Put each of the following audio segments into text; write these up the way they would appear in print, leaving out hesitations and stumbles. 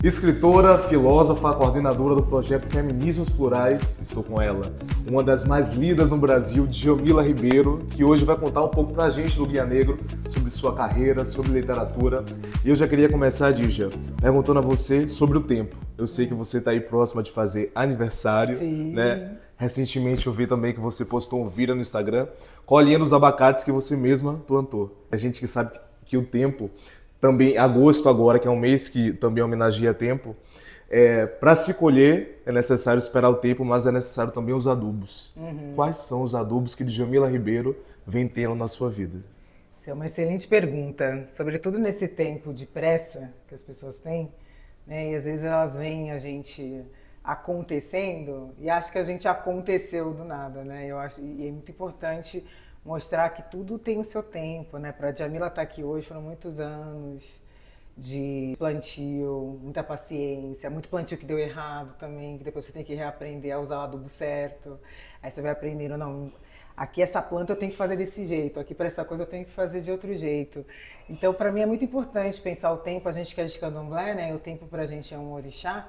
Escritora, filósofa, coordenadora do projeto Feminismos Plurais, estou com ela, uma das mais lidas no Brasil, Djamila Ribeiro, que hoje vai contar um pouco pra gente do Guia Negro sobre sua carreira, sobre literatura. E eu já queria começar, Dja, perguntando a você sobre o tempo. Eu sei que você está aí próxima de fazer aniversário, Sim. né? Recentemente eu vi também que você postou um vídeo no Instagram colhendo os abacates que você mesma plantou. A gente que sabe que o tempo também agosto agora, que é um mês que também homenageia tempo, para se colher é necessário esperar o tempo, mas é necessário também os adubos. Quais são os adubos que Djamila Ribeiro vem tendo na sua vida? Isso é uma excelente pergunta, sobretudo nesse tempo de pressa que as pessoas têm, né? E às vezes elas veem a gente acontecendo e acham que a gente aconteceu do nada, né? Eu acho, e é muito importante mostrar que tudo tem o seu tempo, né? Para a Djamila estar aqui hoje foram muitos anos de plantio, muita paciência, muito plantio que deu errado também, que depois você tem que reaprender a usar o adubo certo. Aí você vai aprendendo, não, aqui essa planta eu tenho que fazer desse jeito, aqui para essa coisa eu tenho que fazer de outro jeito. Então, para mim é muito importante pensar o tempo, a gente que é de candomblé, né? O tempo para a gente é um orixá,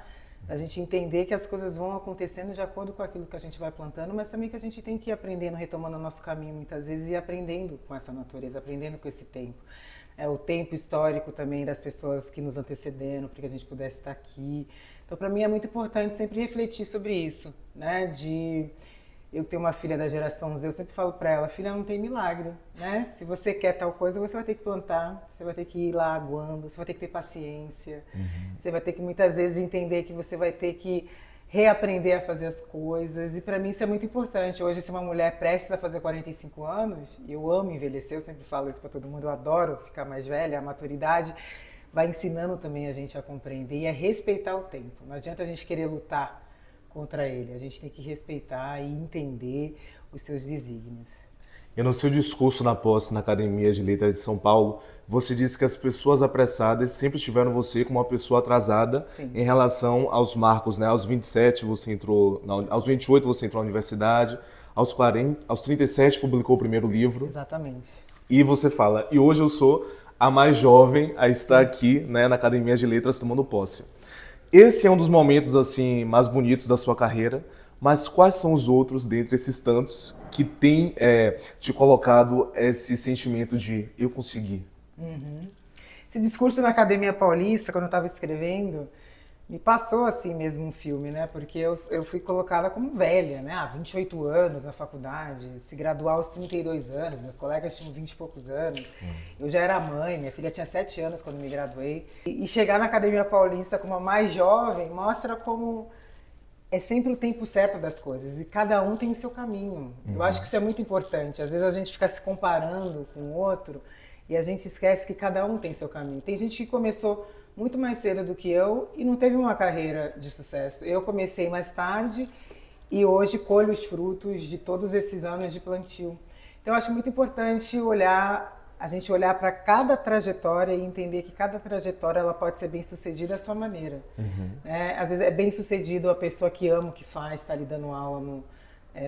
a gente entender que as coisas vão acontecendo de acordo com aquilo que a gente vai plantando, mas também que a gente tem que ir aprendendo, retomando o nosso caminho muitas vezes e aprendendo com essa natureza, aprendendo com esse tempo. É o tempo histórico também das pessoas que nos antecederam, para que a gente pudesse estar aqui. Então, para mim é muito importante sempre refletir sobre isso, né? Eu tenho uma filha da geração Z, eu sempre falo para ela, filha, não tem milagre, né? Se você quer tal coisa, você vai ter que plantar, você vai ter que ir lá aguando, você vai ter que ter paciência, você vai ter que muitas vezes entender que você vai ter que reaprender a fazer as coisas, e para mim isso é muito importante. Hoje, se uma mulher prestes a fazer 45 anos, e eu amo envelhecer, eu sempre falo isso para todo mundo, eu adoro ficar mais velha, a maturidade vai ensinando também a gente a compreender e a respeitar o tempo. Não adianta a gente querer lutar contra ele. A gente tem que respeitar e entender os seus desígnios. E no seu discurso na posse na Academia de Letras de São Paulo, você disse que as pessoas apressadas sempre tiveram você como uma pessoa atrasada. Sim. Em relação aos marcos, né? Aos 27 você entrou, aos 28 você entrou na universidade, aos 40, aos 37 publicou o primeiro livro. Exatamente. E você fala, e hoje eu sou a mais jovem a estar aqui, né, na Academia de Letras tomando posse. Esse é um dos momentos assim mais bonitos da sua carreira, mas quais são os outros dentre esses tantos que têm te colocado esse sentimento de eu consegui? Esse discurso na Academia Paulista, quando eu estava escrevendo, me passou assim mesmo um filme, né? Porque eu fui colocada como velha, né? 28 anos na faculdade, se graduar aos 32 anos, meus colegas tinham 20 e poucos anos. Eu já era mãe, minha filha tinha 7 anos quando me graduei. E chegar na Academia Paulista como a mais jovem mostra como é sempre o tempo certo das coisas e cada um tem o seu caminho. Eu acho que isso é muito importante. Às vezes a gente fica se comparando com o outro e a gente esquece que cada um tem seu caminho. Tem gente que começou muito mais cedo do que eu e não teve uma carreira de sucesso. Eu comecei mais tarde e hoje colho os frutos de todos esses anos de plantio. Então eu acho muito importante a gente olhar para cada trajetória e entender que cada trajetória ela pode ser bem sucedida à sua maneira. Às vezes é bem sucedido a pessoa que ama o que faz, está ali dando aula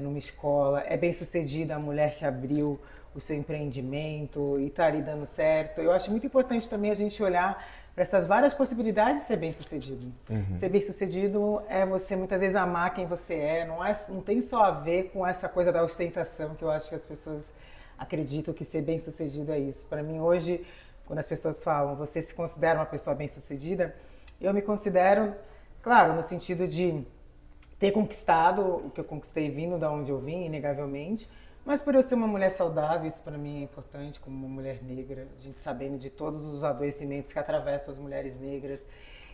numa escola, é bem sucedida a mulher que abriu o seu empreendimento e está ali dando certo. Eu acho muito importante também a gente olhar para essas várias possibilidades de ser bem sucedido. Ser bem sucedido é você muitas vezes amar quem você é, não tem só a ver com essa coisa da ostentação que eu acho que as pessoas acreditam que ser bem sucedido é isso. Para mim hoje, quando as pessoas falam, você se considera uma pessoa bem sucedida, eu me considero, claro, no sentido de ter conquistado o que eu conquistei vindo da onde eu vim, inegavelmente, mas por eu ser uma mulher saudável, isso para mim é importante, como uma mulher negra, a gente sabendo de todos os adoecimentos que atravessam as mulheres negras,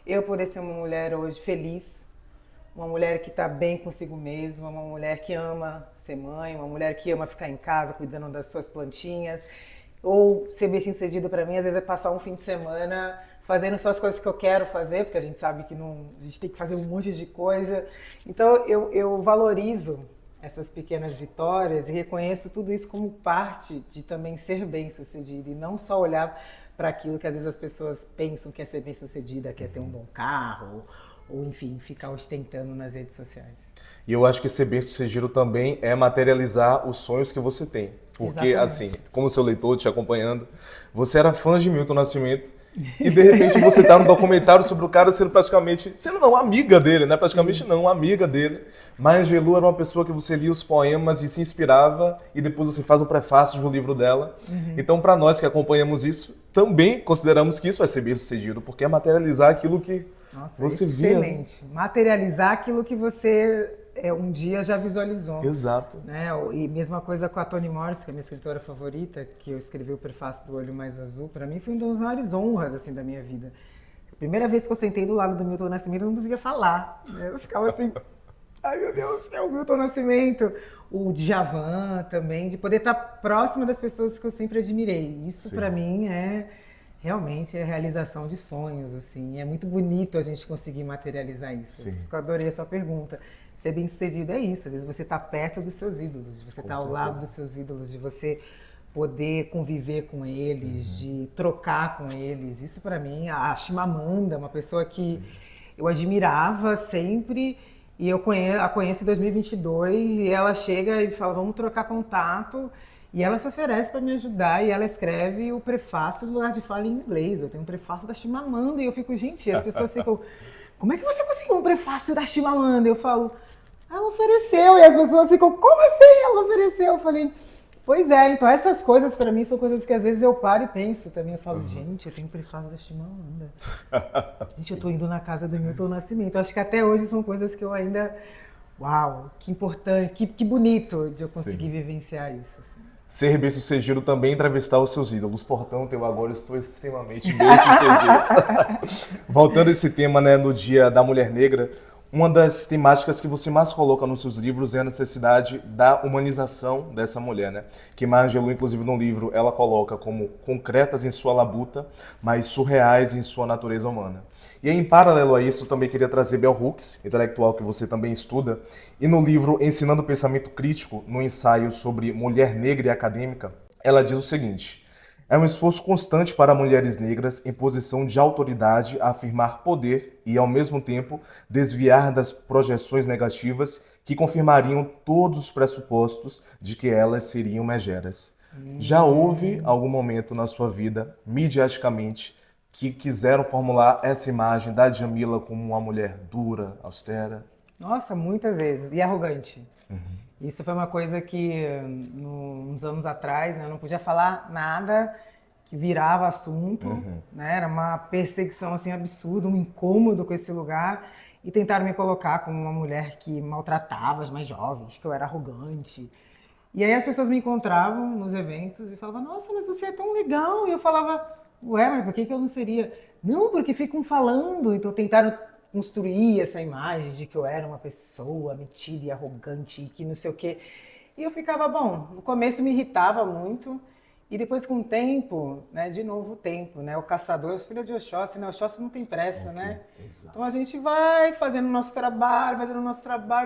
eu poder ser uma mulher hoje feliz, uma mulher que está bem consigo mesma, uma mulher que ama ser mãe, uma mulher que ama ficar em casa cuidando das suas plantinhas, ou ser bem sucedido para mim, às vezes é passar um fim de semana fazendo só as coisas que eu quero fazer, porque a gente sabe que a gente tem que fazer um monte de coisa. Então eu valorizo essas pequenas vitórias e reconheço tudo isso como parte de também ser bem-sucedida e não só olhar para aquilo que às vezes as pessoas pensam que é ser bem-sucedida, que é ter um bom carro, ou enfim, ficar ostentando nas redes sociais. E eu acho que ser bem-sucedido também é materializar os sonhos que você tem. Porque, Exatamente. assim, como seu leitor te acompanhando, você era fã de Milton Nascimento E de repente você tá no documentário sobre o cara sendo não amiga dele, né? Praticamente não, amiga dele. Maya Angelou era uma pessoa que você lia os poemas e se inspirava e depois você faz o prefácio do livro dela. Então, para nós que acompanhamos isso, também consideramos que isso vai ser bem sucedido, porque é materializar aquilo que Nossa, você via. excelente. Materializar aquilo que você um dia já visualizou. Exato. Né? E mesma coisa com a Toni Morrison, que é minha escritora favorita, que eu escrevi o prefácio do Olho Mais Azul. Para mim foi uma das maiores honras assim, da minha vida. A primeira vez que eu sentei do lado do Milton Nascimento, eu não conseguia falar. Eu ficava assim, ai meu Deus, é o Milton Nascimento. O Djavan também, de poder estar próxima das pessoas que eu sempre admirei. Isso para mim realmente é realização de sonhos, assim. É muito bonito a gente conseguir materializar isso. Por isso que eu adorei essa pergunta. Ser bem-sucedido é isso. Às vezes você está perto dos seus ídolos, de você estar ao lado dos seus ídolos, de você poder conviver com eles, de trocar com eles. Isso para mim, a Chimamanda, uma pessoa que eu admirava sempre, e eu a conheço em 2022, e ela chega e fala, vamos trocar contato. E ela se oferece para me ajudar e ela escreve o prefácio do Lugar de Fala em inglês. Eu tenho um prefácio da Chimamanda e eu fico, gente, as pessoas ficam, como é que você conseguiu um prefácio da Chimamanda? Eu falo, ela ofereceu. E as pessoas ficam, como assim ela ofereceu? Eu falei, pois é, então essas coisas para mim são coisas que às vezes eu paro e penso também. Eu falo, gente, eu tenho um prefácio da Chimamanda. Gente, eu tô indo na casa do Milton Nascimento. Acho que até hoje são coisas que eu ainda, uau, que importante, que bonito de eu conseguir vivenciar isso. Assim. Ser bem-sucedido também é entrevistar os seus ídolos. Portanto, eu agora estou extremamente bem-sucedido. Voltando a esse tema, né, no Dia da Mulher Negra, uma das temáticas que você mais coloca nos seus livros é a necessidade da humanização dessa mulher, né? Que Maya Angelou, inclusive, no livro, ela coloca como concretas em sua labuta, mas surreais em sua natureza humana. E aí, em paralelo a isso, eu também queria trazer Bell Hooks, intelectual que você também estuda, e no livro Ensinando o Pensamento Crítico, no ensaio sobre mulher negra e acadêmica, ela diz o seguinte: é um esforço constante para mulheres negras em posição de autoridade a afirmar poder e, ao mesmo tempo, desviar das projeções negativas que confirmariam todos os pressupostos de que elas seriam megeras. Já houve algum momento na sua vida, midiaticamente, que quiseram formular essa imagem da Djamila como uma mulher dura, austera? Nossa, muitas vezes. E arrogante. Isso foi uma coisa que, uns anos atrás, né, eu não podia falar nada que virava assunto. Né? Era uma perseguição assim, absurda, um incômodo com esse lugar. E tentaram me colocar como uma mulher que maltratava as mais jovens, que eu era arrogante. E aí as pessoas me encontravam nos eventos e falavam, nossa, mas você é tão legal. E eu falava, ué, mas por que eu não seria? Não, porque ficam falando. Então tentaram construir essa imagem de que eu era uma pessoa metida e arrogante e que não sei o quê. E eu ficava, bom, no começo me irritava muito. E depois com o tempo, né, de novo o tempo, né? O caçador, eu sou filha de Oxóssi, né? Oxóssi não tem pressa, né? Exato. Então a gente vai fazendo o nosso trabalho,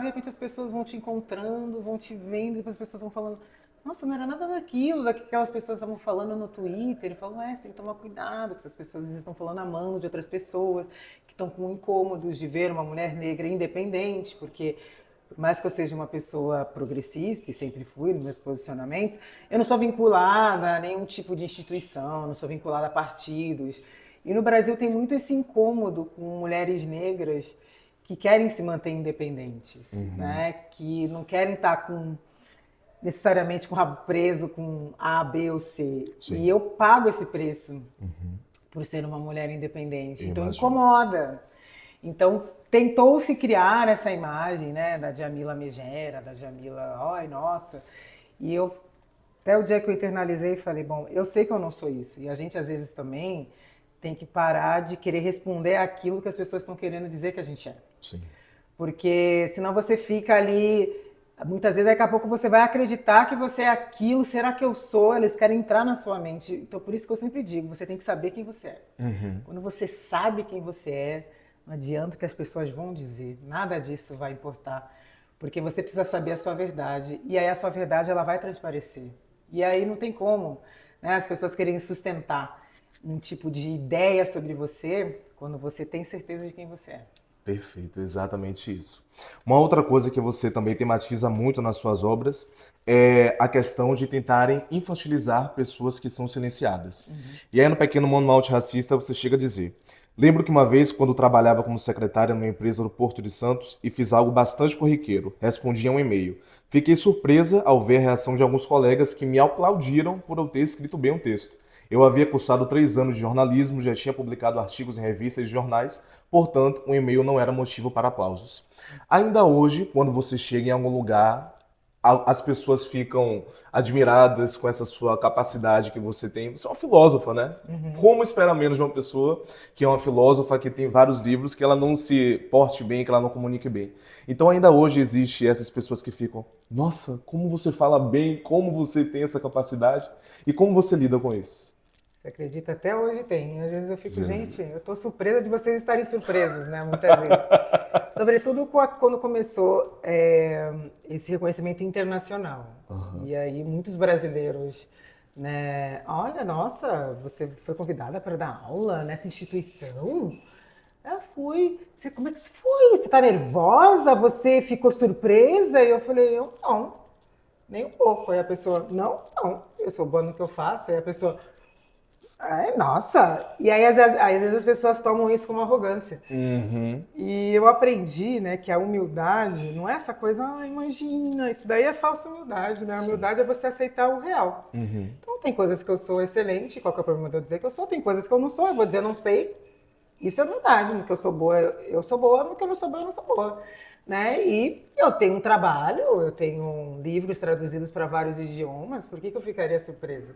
de repente as pessoas vão te encontrando, vão te vendo, depois as pessoas vão falando, nossa, não era nada daquilo, que aquelas pessoas estavam falando no Twitter, e falam, você tem que tomar cuidado, que essas pessoas estão falando a mão de outras pessoas, que estão com incômodos de ver uma mulher negra independente, porque por mais que eu seja uma pessoa progressista, e sempre fui nos meus posicionamentos, eu não sou vinculada a nenhum tipo de instituição, não sou vinculada a partidos. E no Brasil tem muito esse incômodo com mulheres negras que querem se manter independentes, né? Que não querem estar necessariamente com o rabo preso com A, B ou C. Sim. E eu pago esse preço por ser uma mulher independente. Então incomoda. Então tentou-se criar essa imagem, né, da Djamila megera, da Djamila, ai, nossa. E eu, até o dia que eu internalizei, falei, bom, eu sei que eu não sou isso. E a gente, às vezes, também tem que parar de querer responder aquilo que as pessoas estão querendo dizer que a gente é. Sim. Porque senão você fica ali, muitas vezes, daqui a pouco você vai acreditar que você é aquilo, será que eu sou? Eles querem entrar na sua mente. Então, por isso que eu sempre digo, você tem que saber quem você é. Quando você sabe quem você é, não adianta o que as pessoas vão dizer, nada disso vai importar, porque você precisa saber a sua verdade, e aí a sua verdade ela vai transparecer. E aí não tem como, né, as pessoas querem sustentar um tipo de ideia sobre você quando você tem certeza de quem você é. Perfeito, exatamente isso. Uma outra coisa que você também tematiza muito nas suas obras é a questão de tentarem infantilizar pessoas que são silenciadas. E aí no Pequeno Manual Antirracista você chega a dizer: lembro que uma vez, quando trabalhava como secretária numa empresa do Porto de Santos e fiz algo bastante corriqueiro, respondi a um e-mail. Fiquei surpresa ao ver a reação de alguns colegas que me aplaudiram por eu ter escrito bem um texto. Eu havia cursado 3 anos de jornalismo, já tinha publicado artigos em revistas e jornais, portanto, um e-mail não era motivo para aplausos. Ainda hoje, quando você chega em algum lugar, as pessoas ficam admiradas com essa sua capacidade que você tem. Você é uma filósofa, né? Como esperar menos de uma pessoa que é uma filósofa, que tem vários livros, que ela não se porte bem, que ela não comunique bem. Então ainda hoje existe essas pessoas que ficam: nossa, como você fala bem, como você tem essa capacidade e como você lida com isso. Você acredita? Até hoje tem. Às vezes eu fico, Jesus. gente, eu tô surpresa de vocês estarem surpresos, né? Muitas vezes. Sobretudo quando começou esse reconhecimento internacional. E aí muitos brasileiros, né? Olha, nossa, você foi convidada para dar aula nessa instituição? Eu fui. Você, como é que você foi? Você tá nervosa? Você ficou surpresa? E eu falei, eu não, nem um pouco. Aí a pessoa, não, não, eu sou boa no que eu faço. Aí a pessoa, ai, nossa! E aí, às vezes as pessoas tomam isso como arrogância. Uhum. E eu aprendi, né, que a humildade não é essa coisa, ah, imagina, isso daí é falsa humildade, né? A humildade é você aceitar o real. Então tem coisas que eu sou excelente, qual que é o problema de eu dizer que eu sou? Tem coisas que eu não sou, eu vou dizer eu não sei. Isso é verdade, no que eu sou boa, no que eu não sou boa, eu não sou boa. Né? E eu tenho um trabalho, eu tenho livros traduzidos para vários idiomas, por que que eu ficaria surpresa?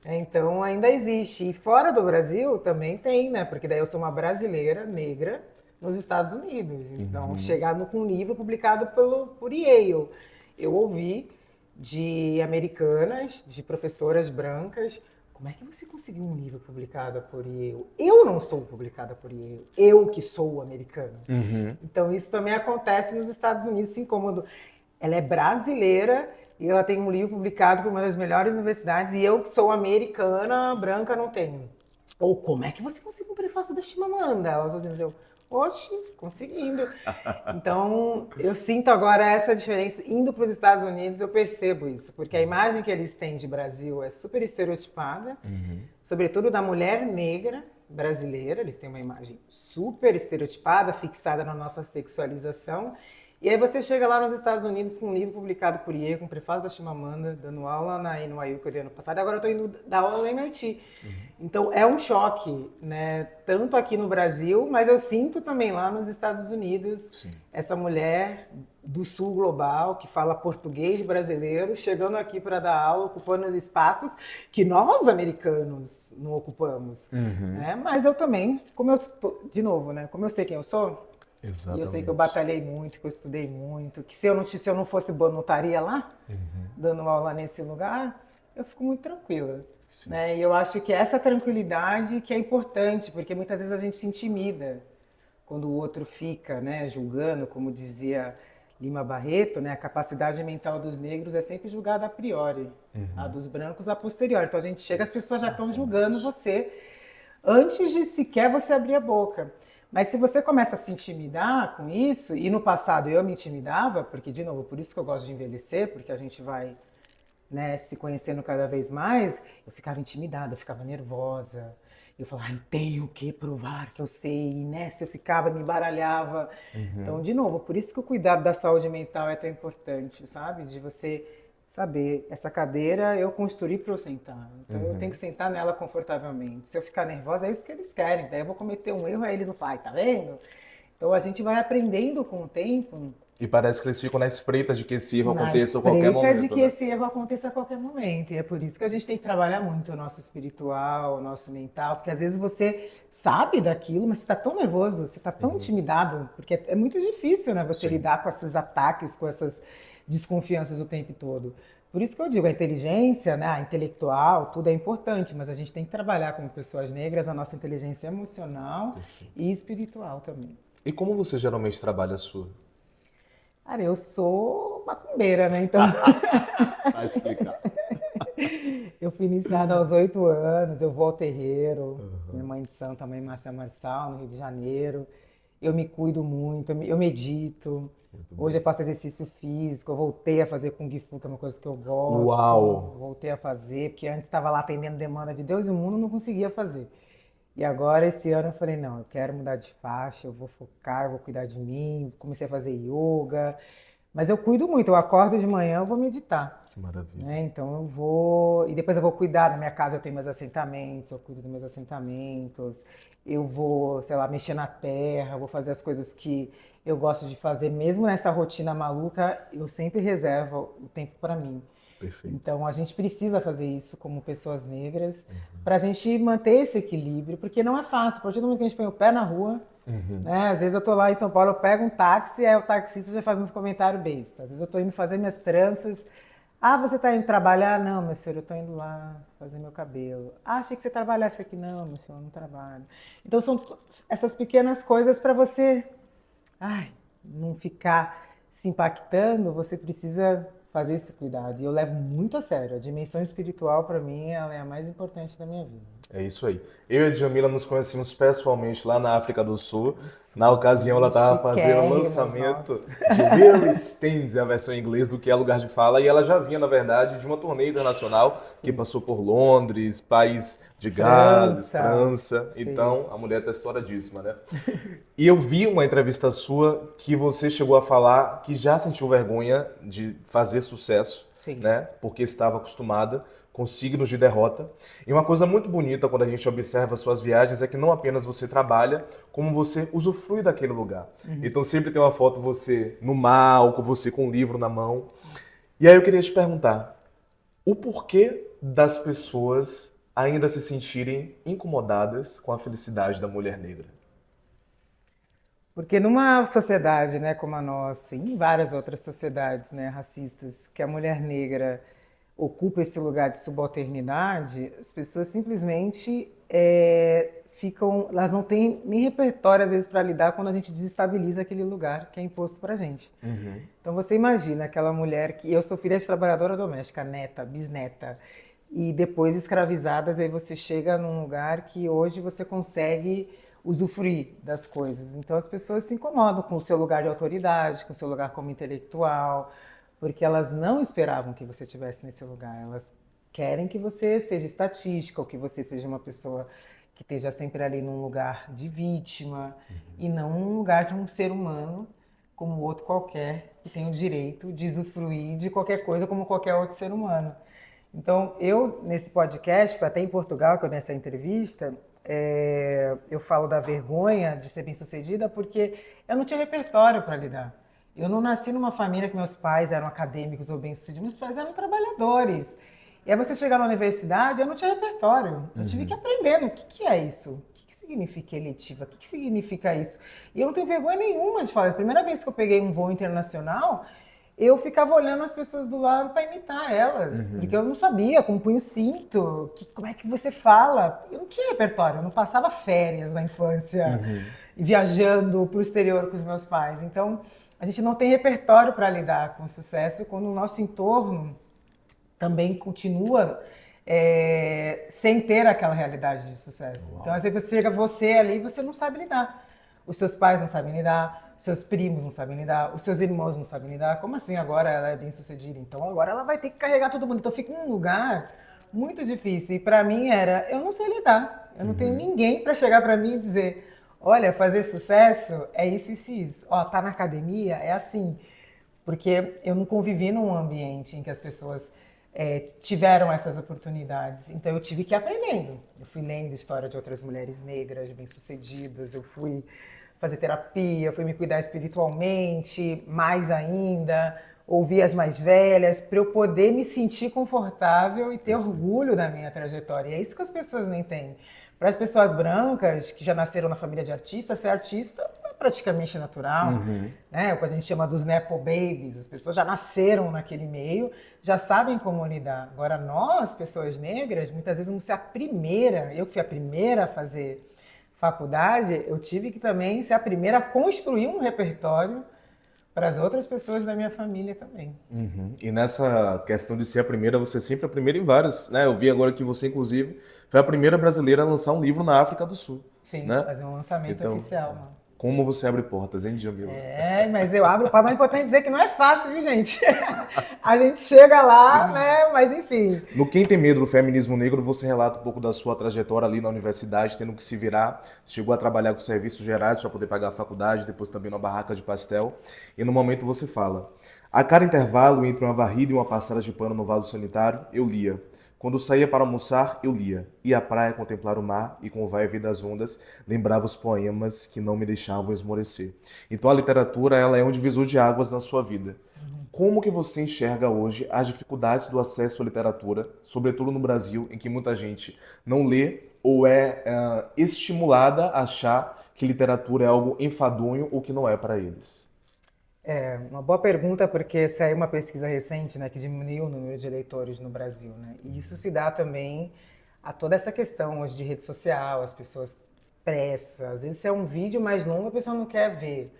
Então ainda existe. E fora do Brasil também tem, né? Porque daí eu sou uma brasileira negra nos Estados Unidos. Então, chegar com um livro publicado por Yale. Eu ouvi de americanas, de professoras brancas, como é que você conseguiu um livro publicado por Yale? Eu não sou publicada por Yale, eu que sou americana. Então isso também acontece nos Estados Unidos, assim como ela é brasileira e ela tem um livro publicado por uma das melhores universidades e eu que sou americana, branca, não tenho. Ou como é que você conseguiu um prefácio da Chimamanda? Elas dizem, eu, oxe, conseguindo. Então, eu sinto agora essa diferença. Indo para os Estados Unidos, eu percebo isso, porque a imagem que eles têm de Brasil é super estereotipada, sobretudo da mulher negra brasileira. Eles têm uma imagem super estereotipada, fixada na nossa sexualização. E aí você chega lá nos Estados Unidos com um livro publicado por Yale, com o prefácio da Chimamanda, dando aula na NYU, que eu dei ano passado, e agora eu estou indo dar aula no MIT. Então é um choque, né? Tanto aqui no Brasil, mas eu sinto também lá nos Estados Unidos, Sim. essa mulher do sul global, que fala português brasileiro, chegando aqui para dar aula, ocupando os espaços que nós, americanos, não ocupamos. Né? Mas eu também, de novo, né? Como eu sei quem eu sou, e eu sei que eu batalhei muito, que eu estudei muito, que se eu não fosse boa, não estaria lá, dando aula nesse lugar, eu fico muito tranquila. Né? E eu acho que essa tranquilidade que é importante, porque muitas vezes a gente se intimida quando o outro fica, né, julgando, como dizia Lima Barreto, né, a capacidade mental dos negros é sempre julgada a priori, a dos brancos a posteriori. Então a gente chega, as pessoas já estão julgando você antes de sequer você abrir a boca. Mas se você começa a se intimidar com isso, e no passado eu me intimidava, porque, de novo, por isso que eu gosto de envelhecer, porque a gente vai, né, se conhecendo cada vez mais, eu ficava intimidada, eu ficava nervosa. Eu falava, eu tenho que provar que eu sei, e nessa eu ficava, me embaralhava. Então, de novo, por isso que o cuidado da saúde mental é tão importante, sabe? De você saber, essa cadeira eu construí para eu sentar. Então eu tenho que sentar nela confortavelmente. Se eu ficar nervosa, é isso que eles querem. Daí eu vou cometer um erro, aí ele não faz, tá vendo? Então a gente vai aprendendo com o tempo. E parece que eles ficam na espreita de que esse erro Na aconteça a qualquer espreita momento, de que né? esse erro aconteça a qualquer momento. E é por isso que a gente tem que trabalhar muito o nosso espiritual, o nosso mental, porque às vezes você sabe daquilo, mas você está tão nervoso, você está tão intimidado, porque é muito difícil, né, você lidar com esses ataques, com essas desconfianças o tempo todo. Por isso que eu digo, a inteligência, né, a intelectual, tudo é importante, mas a gente tem que trabalhar como pessoas negras a nossa inteligência emocional e espiritual também. E como você geralmente trabalha a sua? Cara, eu sou macumbeira, né? Então, Vai explicar. eu fui iniciada aos 8 anos, eu vou ao terreiro, minha mãe de santo, a mãe Márcia Marçal, no Rio de Janeiro. Eu me cuido muito, eu medito. Muito bom. Hoje eu faço exercício físico, eu voltei a fazer Kung Fu, que é uma coisa que eu gosto. Uau! Voltei a fazer, porque antes estava lá atendendo demanda de Deus e o mundo, não conseguia fazer. E agora, esse ano, eu falei, não, eu quero mudar de faixa, eu vou focar, eu vou cuidar de mim. Comecei a fazer yoga. Mas eu cuido muito, eu acordo de manhã, eu vou meditar. Que maravilha. Né? Então eu vou. E depois eu vou cuidar. Na minha casa eu tenho meus assentamentos, eu cuido dos meus assentamentos. Eu vou, sei lá, mexer na terra, vou fazer as coisas que eu gosto de fazer. Mesmo nessa rotina maluca, eu sempre reservo o tempo para mim. Perfeito. Então a gente precisa fazer isso como pessoas negras para a gente manter esse equilíbrio, porque não é fácil. A partir do momento que a gente põe o pé na rua, né? Às vezes eu tô lá em São Paulo, eu pego um táxi, aí o taxista já faz uns comentários bestas. Às vezes eu tô indo fazer minhas tranças. Ah, você está indo trabalhar? Não, meu senhor, eu estou indo lá fazer meu cabelo. Ah, achei que você trabalhasse aqui. Não, meu senhor, eu não trabalho. Então são essas pequenas coisas para você, ai, não ficar se impactando, você precisa fazer esse cuidado. E eu levo muito a sério. A dimensão espiritual, para mim, ela é a mais importante da minha vida. É isso aí. Eu e a Djamila nos conhecemos pessoalmente lá na África do Sul. Isso. Na ocasião, ela estava fazendo o Chiquérrimos, lançamento nossa. de Where We Stand, a versão em inglês do que é lugar de fala, e ela já vinha, na verdade, de uma turnê internacional que passou por Londres, País de Gales, França. França. Sim. Então, a mulher está estouradíssima, né? E eu vi uma entrevista sua que você chegou a falar que já sentiu vergonha de fazer sucesso, Sim. né? Porque estava acostumada com signos de derrota. E uma coisa muito bonita quando a gente observa suas viagens é que não apenas você trabalha, como você usufrui daquele lugar. Então sempre tem uma foto você no mar, ou com você com um livro na mão. E aí eu queria te perguntar, o porquê das pessoas ainda se sentirem incomodadas com a felicidade da mulher negra? Porque numa sociedade, né, como a nossa, e em várias outras sociedades, né, racistas, que a mulher negra ocupa esse lugar de subalternidade, as pessoas simplesmente ficam, elas não têm nem repertório às vezes para lidar quando a gente desestabiliza aquele lugar que é imposto para a gente. Então você imagina aquela mulher que eu sou filha de trabalhadora doméstica, neta, bisneta, e depois escravizadas, aí você chega num lugar que hoje você consegue usufruir das coisas. Então as pessoas se incomodam com o seu lugar de autoridade, com o seu lugar como intelectual, porque elas não esperavam que você estivesse nesse lugar. Elas querem que você seja estatística, ou que você seja uma pessoa que esteja sempre ali num lugar de vítima e não num lugar de um ser humano como outro qualquer que tem o direito de usufruir de qualquer coisa como qualquer outro ser humano. Então, eu, nesse podcast, foi até em Portugal que eu dei essa entrevista, eu falo da vergonha de ser bem-sucedida porque eu não tinha repertório para lidar. Eu não nasci numa família que meus pais eram acadêmicos ou bem-sucedidos, meus pais eram trabalhadores. E aí você chegar na universidade, eu não tinha repertório. Eu tive que aprender o que é isso. O que significa eletiva? O que significa isso? E eu não tenho vergonha nenhuma de falar. A primeira vez que eu peguei um voo internacional, eu ficava olhando as pessoas do lado para imitar elas, porque eu não sabia como punha o cinto, como é que você fala. Eu não tinha repertório, eu não passava férias na infância viajando para o exterior com os meus pais. Então, a gente não tem repertório para lidar com o sucesso quando o nosso entorno também continua sem ter aquela realidade de sucesso. Uau. Então, às vezes chega você ali e você não sabe lidar. Os seus pais não sabem lidar, seus primos não sabem lidar, os seus irmãos não sabem lidar. Como assim agora ela é bem sucedida? Então agora ela vai ter que carregar todo mundo. Então fica num lugar muito difícil. E para mim eu não sei lidar. Eu não tenho ninguém para chegar para mim e dizer, olha, fazer sucesso é isso, isso e isso. Ó, tá na academia, é assim. Porque eu não convivi num ambiente em que as pessoas tiveram essas oportunidades. Então eu tive que ir aprendendo. Eu fui lendo história de outras mulheres negras bem-sucedidas, eu fui fazer terapia, fui me cuidar espiritualmente, mais ainda, ouvir as mais velhas, para eu poder me sentir confortável e ter orgulho da minha trajetória. E é isso que as pessoas não entendem. Para as pessoas brancas, que já nasceram na família de artistas, ser artista é praticamente natural. Né? O que a gente chama dos nepo babies, as pessoas já nasceram naquele meio, já sabem como lidar. Agora nós, pessoas negras, muitas vezes vamos ser a primeira, eu fui a primeira a fazer faculdade, eu tive que também ser a primeira a construir um repertório para as outras pessoas da minha família também. E nessa questão de ser a primeira, você é sempre a primeira em vários, né? Eu vi agora que você, inclusive, foi a primeira brasileira a lançar um livro na África do Sul. Sim, né? fazer um lançamento Então, oficial. Como você abre portas, hein, Djamila? Mas eu abro, mas é importante dizer que não é fácil, viu, gente? A gente chega lá, né? Mas enfim. No Quem Tem Medo do Feminismo Negro, você relata um pouco da sua trajetória ali na universidade, tendo que se virar. Chegou a trabalhar com serviços gerais para poder pagar a faculdade, depois também numa barraca de pastel. E no momento você fala: a cada intervalo entre uma varrida e uma passada de pano no vaso sanitário, eu lia. Quando saía para almoçar, eu lia. Ia à praia contemplar o mar e, com o vai e vir das ondas, lembrava os poemas que não me deixavam esmorecer. Então a literatura, ela é um divisor de águas na sua vida. Como que você enxerga hoje as dificuldades do acesso à literatura, sobretudo no Brasil, em que muita gente não lê ou é estimulada a achar que literatura é algo enfadonho ou que não é para eles? É uma boa pergunta, porque saiu uma pesquisa recente, né, que diminuiu o número de leitores no Brasil, né? E isso se dá também a toda essa questão hoje de rede social, as pessoas pressa, às vezes é um vídeo mais longo, a pessoa não quer ver,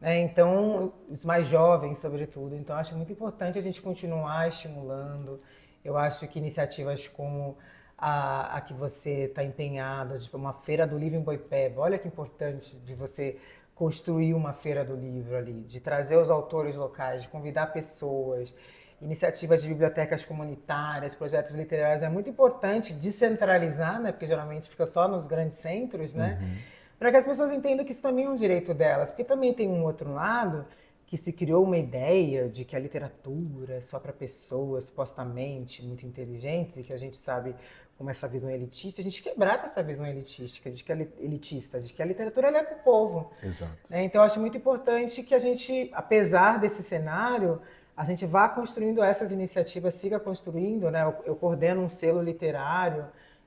né? Então, os mais jovens, sobretudo. Então, acho muito importante a gente continuar estimulando. Eu acho que iniciativas como a que você está empenhada, de uma feira do livro em Boipeba, olha que importante de você construir uma feira do livro ali, de trazer os autores locais, de convidar pessoas, iniciativas de bibliotecas comunitárias, projetos literários. É muito importante descentralizar, né, porque geralmente fica só nos grandes centros, né, para que as pessoas entendam que isso também é um direito delas, porque também tem um outro lado que se criou uma ideia de que a literatura é só para pessoas supostamente muito inteligentes e que a gente sabe como essa visão elitista, a gente quebrar com essa visão elitística, de que é elitista, de que a literatura ela é para o povo. Exato. Então, eu acho muito importante que a gente, apesar desse cenário, a gente vá construindo essas iniciativas, siga construindo, né? Eu coordeno um selo literário,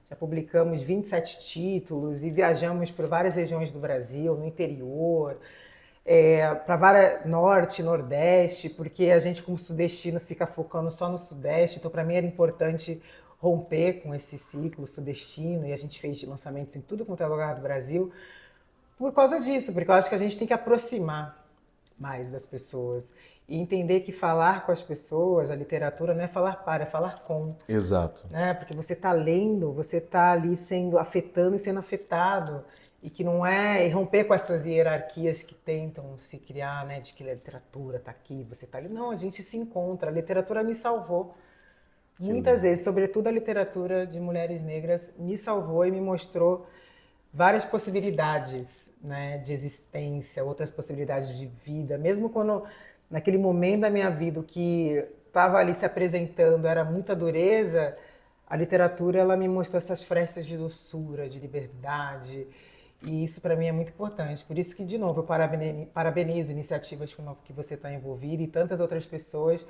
já publicamos 27 títulos e viajamos por várias regiões do Brasil, no interior, para várias norte, nordeste, porque a gente como sudestino fica focando só no sudeste, então para mim era importante romper com esse ciclo sudestino e a gente fez lançamentos em tudo quanto é lugar do Brasil por causa disso, porque eu acho que a gente tem que aproximar mais das pessoas e entender que falar com as pessoas, a literatura não é falar para, é falar com. Exato. Né? Porque você está lendo, você está ali sendo afetando e sendo afetado. E que não é romper com essas hierarquias que tentam se criar, né? De que a literatura está aqui, você está ali. Não, a gente se encontra. A literatura me salvou. Muitas vezes, sobretudo a literatura de mulheres negras, me salvou e me mostrou várias possibilidades, né, de existência, outras possibilidades de vida. Mesmo quando, naquele momento da minha vida, o que estava ali se apresentando era muita dureza, a literatura ela me mostrou essas frestas de doçura, de liberdade. E isso para mim é muito importante. Por isso que, de novo, eu parabenizo iniciativas que você está envolvida e tantas outras pessoas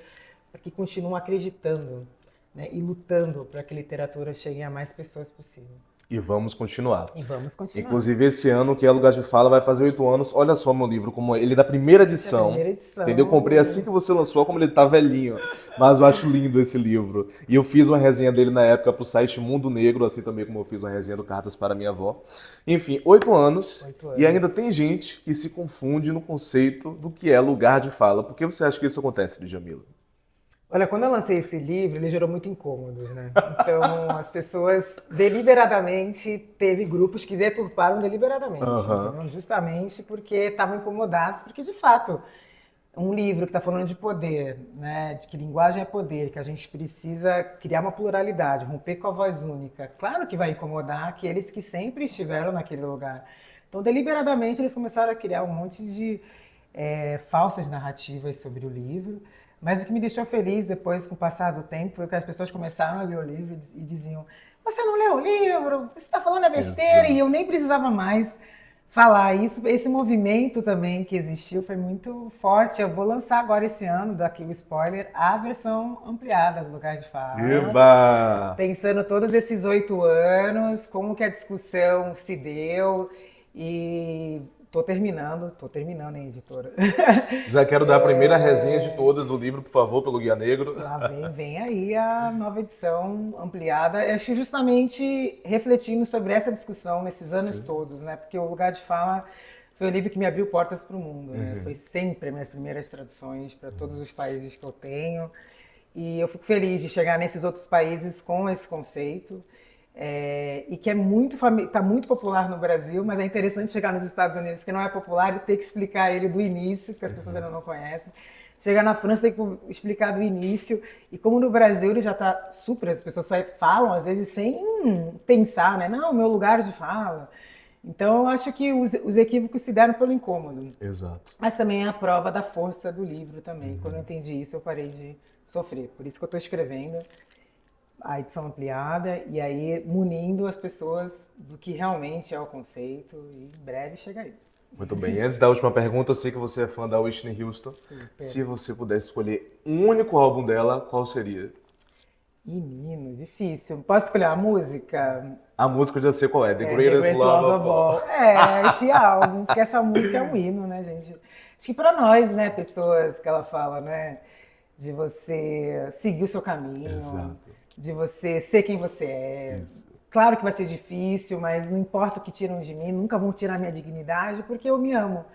que continuam acreditando, né, e lutando para que a literatura chegue a mais pessoas possível. E vamos continuar. E vamos continuar. Inclusive, esse ano, que é Lugar de Fala, vai fazer 8 anos. Olha só meu livro, como ele é da primeira edição. Entendeu? Eu comprei assim que você lançou, como ele tá velhinho. Mas eu acho lindo esse livro. E eu fiz uma resenha dele na época pro site Mundo Negro, assim também como eu fiz uma resenha do Cartas para Minha Avó. Enfim, 8 anos. E ainda tem gente que se confunde no conceito do que é lugar de fala. Por que você acha que isso acontece, Djamila? Olha, quando eu lancei esse livro, ele gerou muito incômodos, né? Então, as pessoas deliberadamente, teve grupos que deturparam deliberadamente, entendeu? Justamente porque estavam incomodados, porque de fato, um livro que está falando de poder, né? De que linguagem é poder, que a gente precisa criar uma pluralidade, romper com a voz única. Claro que vai incomodar aqueles que sempre estiveram naquele lugar. Então, deliberadamente, eles começaram a criar um monte de falsas narrativas sobre o livro. Mas o que me deixou feliz depois, com o passar do tempo, foi que as pessoas começaram a ler o livro e diziam: você não leu o livro, você está falando a besteira. Exato. E eu nem precisava mais falar isso. Esse movimento também que existiu foi muito forte. Eu vou lançar agora esse ano, daqui o spoiler, a versão ampliada do Lugar de Fala. Eba! Pensando todos esses 8 anos, como que a discussão se deu e... Tô terminando, hein, editora? Já quero dar a primeira resenha de todas do livro, por favor, pelo Guia Negro. Lá vem aí a nova edição ampliada. Acho que justamente refletindo sobre essa discussão nesses anos todos, né? Porque o Lugar de Fala foi o livro que me abriu portas para o mundo, né? Foi sempre minhas primeiras traduções para todos os países que eu tenho. E eu fico feliz de chegar nesses outros países com esse conceito. e que tá muito popular no Brasil, mas é interessante chegar nos Estados Unidos, que não é popular, e ter que explicar ele do início, porque as pessoas ainda não conhecem. Chegar na França tem que explicar do início, e como no Brasil ele já está super, as pessoas só falam às vezes sem pensar, né? Não, meu lugar de fala. Então eu acho que os equívocos se deram pelo incômodo. Exato. Mas também é a prova da força do livro também. Quando eu entendi isso, eu parei de sofrer. Por isso que eu estou escrevendo a edição ampliada e aí munindo as pessoas do que realmente é o conceito, e em breve chega aí. Muito bem. E antes da última pergunta, eu sei que você é fã da Whitney Houston. Super. Se você pudesse escolher um único álbum dela, qual seria? Menino, difícil. Posso escolher a música? A música eu já sei qual é, The Greatest Love of All. Esse álbum, porque essa música é um hino, né, gente? Acho que para nós, né, pessoas que ela fala, né, de você seguir o seu caminho, Exato. de você ser quem você é. Isso. Claro que vai ser difícil, mas não importa o que tiram de mim, nunca vão tirar minha dignidade, porque eu me amo.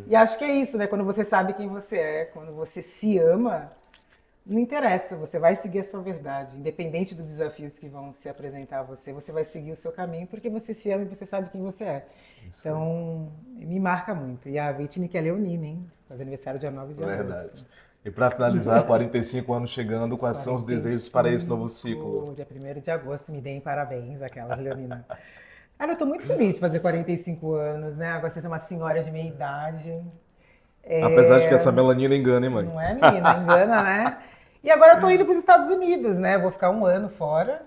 E acho que é isso, né? Quando você sabe quem você é, quando você se ama, não interessa, você vai seguir a sua verdade. Independente dos desafios que vão se apresentar a você, você vai seguir o seu caminho, porque você se ama e você sabe quem você é. Isso. Então, me marca muito. E a Whitney, que é leonina, hein? Faz aniversário dia 9 de agosto. Verdade. E para finalizar, 45 anos chegando, quais são os desejos para esse novo ciclo? Dia 1º de agosto, me deem parabéns, aquelas leonina. Cara, eu tô muito feliz de fazer 45 anos, né? Agora você é uma senhora de meia idade. Apesar de que essa melanina engana, hein, mãe? Não é, menina? Engana, né? E agora eu tô indo para os Estados Unidos, né? Vou ficar um ano fora.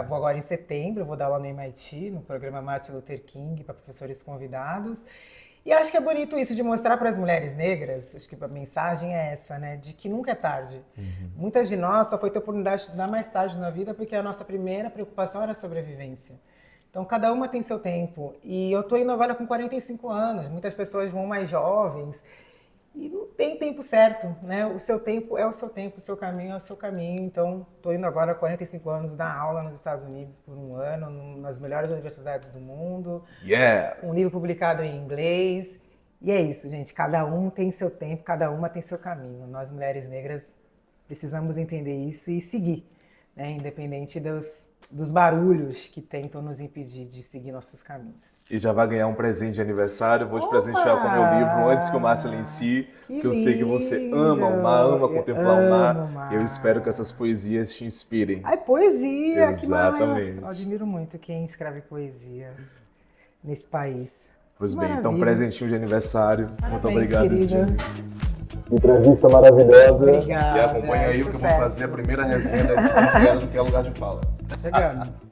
Vou agora em setembro, vou dar aula no MIT, no programa Martin Luther King, para professores convidados. E acho que é bonito isso de mostrar para as mulheres negras, acho que a mensagem é essa, né? De que nunca é tarde. Muitas de nós só foi ter oportunidade de estudar mais tarde na vida porque a nossa primeira preocupação era a sobrevivência. Então, cada uma tem seu tempo. E eu estou indo agora com 45 anos, muitas pessoas vão mais jovens. E não tem tempo certo, né? O seu tempo é o seu tempo, o seu caminho é o seu caminho. Então, estou indo agora há 45 anos dar aula nos Estados Unidos por um ano, nas melhores universidades do mundo. Yes! Um livro publicado em inglês. E é isso, gente. Cada um tem seu tempo, cada uma tem seu caminho. Nós, mulheres negras, precisamos entender isso e seguir, né? Independente dos barulhos que tentam nos impedir de seguir nossos caminhos. E já vai ganhar um presente de aniversário. Vou te presentear com o meu livro antes que o mar se inicie, porque eu sei que você ama o mar, ama contemplar o mar. Eu espero que essas poesias te inspirem. Ai, poesia! Exatamente. Eu admiro muito quem escreve poesia nesse país. Pois bem, então presentinho de aniversário. Parabéns, muito obrigado, querida. Entrevista maravilhosa. Obrigada. E acompanha aí, porque eu vou fazer a primeira resenha da edição do Que é Lugar de Fala. Chegando.